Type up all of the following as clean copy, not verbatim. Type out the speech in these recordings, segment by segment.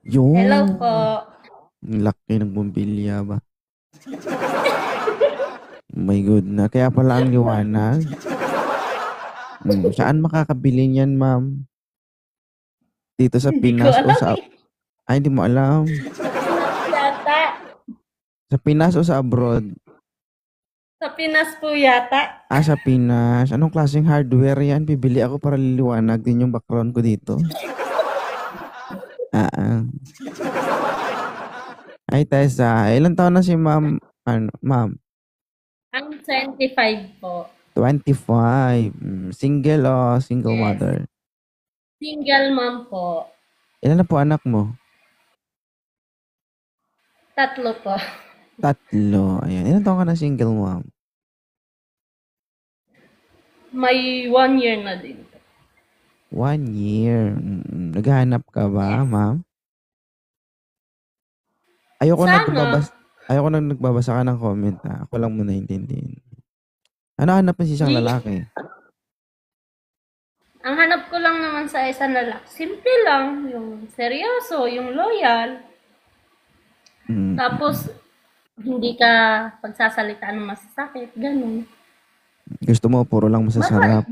Hello po. Yun. Ang laki ng bumbilya ba? My God na. Kaya pala ang liwanag. Saan makakabili niyan, ma'am? Dito sa Hindi ko Pinas o alam sa... eh. Ay, hindi mo alam. Sa Pinas yata. Sa Pinas o sa abroad? Sa Pinas po yata. Sa Pinas. Anong klaseng hardware yan? Bibili ako para liliwanag din yung background ko dito. Ah. Ay, Tessa. Ilan taon na si ma'am? Ano, ma'am? Ang 25 po. 25. Single o single Yes. mother? Single mom po. Ilan na po anak mo? 3 po. 3. Ayan. Ilan taon ka na single mom? May 1 year na din. 1 year. Naghahanap ka ba, Yes. ma'am? Ayoko Sana. nagbabasa. Ayoko na nagbabasa ka ng comment, ha. Ako lang muna intindihin. Ano hanap mo si isang Di, lalaki? ang hanap ko lang naman sa isang lalaki, simple lang. Yung seryoso, yung loyal. Mm, Tapos, hindi ka pagsasalitaan ng masasakit. Ganun. Gusto mo puro lang Mabait. masasarap.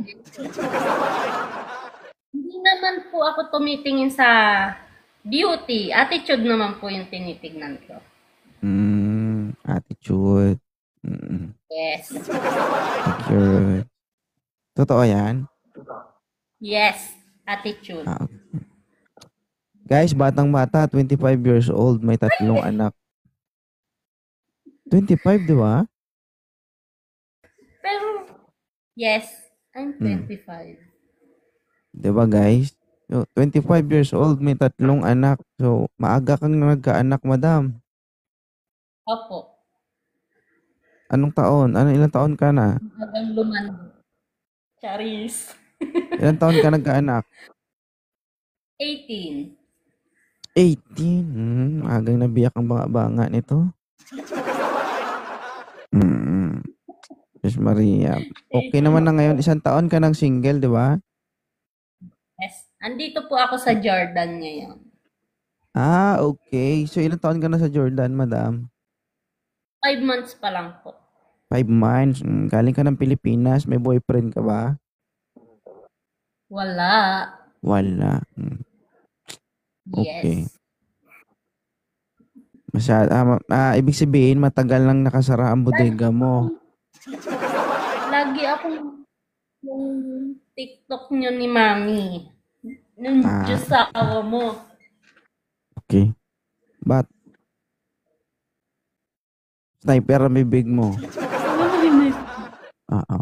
Hindi naman po ako tumitingin sa beauty. Attitude naman po yung tinitignan ko. Attitude. Mm, Yes. accurate. Totoo yan? Yes. Attitude. Ah, guys, batang-bata, 25 years old, may 3 anak. 25, di ba? Pero, yes. I'm Mm. 25. Di ba, guys? So, 25 years old, may 3 anak. So, maaga kang nagkaanak, madam. Opo. Anong taon? Ilang taon ka na? Hanggang lumando. Charis. Ilang taon ka nagkaanak? 18. 18. Agang nabiyak ang banga-banga nito. Mm. Diyos Maria. Okay 18 naman na po. ngayon. 1 taon ka ng single, di ba? Yes. Andito po ako sa Jordan ngayon. Okay. So, ilang taon ka na sa Jordan, madam? 5 months pa lang po. 5 months. Galing ka ng Pilipinas. May boyfriend ka ba? Wala. Wala. Okay. Yes. Ibig sabihin, matagal nang nakasara ang bodega mo. Lagi akong yung TikTok nyo ni Mami. Nung Ah, Diyosawa mo. okay. But, sniper ang bibig mo. Oo.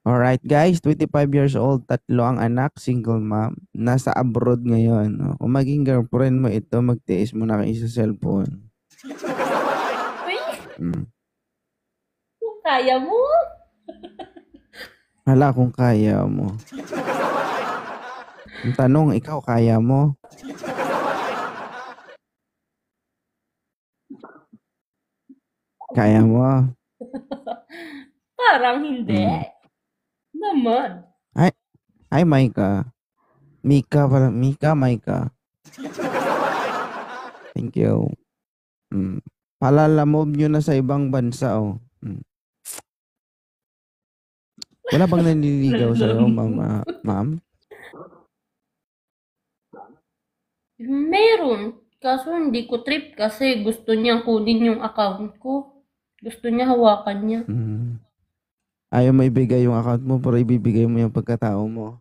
Alright, guys. 25 years old, 3 ang anak, single mom. Nasa abroad ngayon. Kung maging girlfriend mo ito, magtiis mo na kayo sa cellphone. Uy, Mm. kung kaya mo. Hala kung kaya mo. Ang tanong, ikaw kaya mo? Kaya mo? Parang hindi. Mm. Naman. Hi, Maika. Mika pala. Mika, Maika. Thank you. Palalamob nyo na sa ibang bansa, oh. Wala bang nanliligaw sa'yo, ma'am? Meron. Kaso hindi ko trip kasi gusto niya kunin yung account ko. Gusto niya hawakan niya. Ayaw mo ibigay yung account mo, pero ibibigay mo yung pagkatao mo.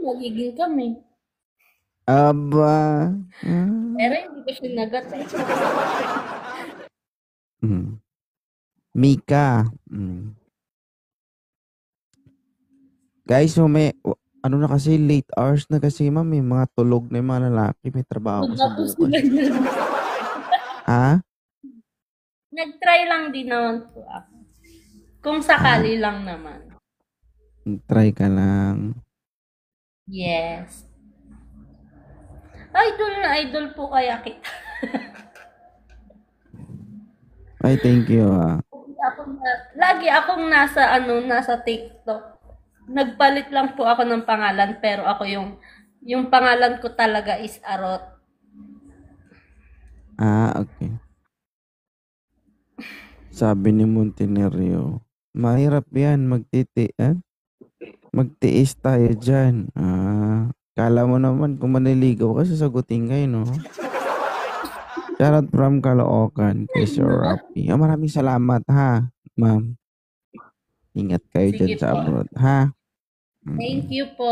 Magiging kami. Aba. Pero hindi ko sinagot eh. Mika. Guys, so ano na kasi, late hours na kasi, ma'am. May mga tulog na yung mga lalaki. May trabaho kasi Tapos bukas. nag-try lang din naman po ako. Kung sakali lang naman. Try ka lang. Yes. Idol na idol po kaya kita. Ay, thank you, Lagi akong nasa TikTok. Nagpalit lang po ako ng pangalan pero ako yung Yung pangalan ko talaga is Arot. Okay. Sabi ni Montenerio, mahirap yan, magtiis tayo dyan. Kala mo naman kung maniligaw ka, sasagutin kayo, no? Shoutout from Caloocan kay Sir Rafi. Maraming salamat, ha, ma'am. Ingat kayo Sige dyan sa po. abroad, ha? Thank Mm. you po.